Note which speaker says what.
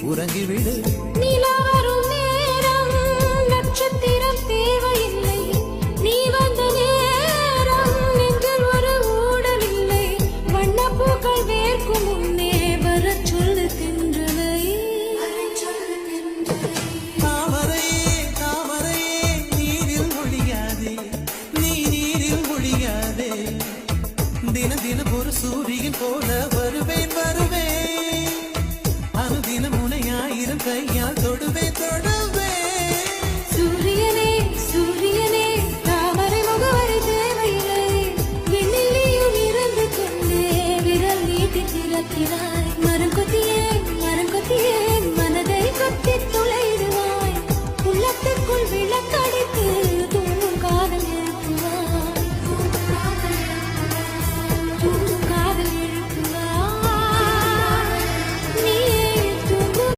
Speaker 1: உறங்கிவிடு.
Speaker 2: நிலா வரும் நேரம் நட்சத்திரம் தேவையில்லை, நீ வந்த நேரம் நெஞ்சில் ஒரு ஊடல் இல்லை, வண்ணப்பூக்கள் வேர்க்கும் முன்னே வரச் சொல்லு தென்றலை.
Speaker 1: தாமரையே தாமரையே நீரில் ஒழியாதே, நீ நீரில் ஒழியாதே, தினம் தினம் ஒரு சூரியன் போல வருவேன் வருவேன், அனுதினம் உன்னை ஆயிரம் கையால் தொடுவேன் தொடுவேன்.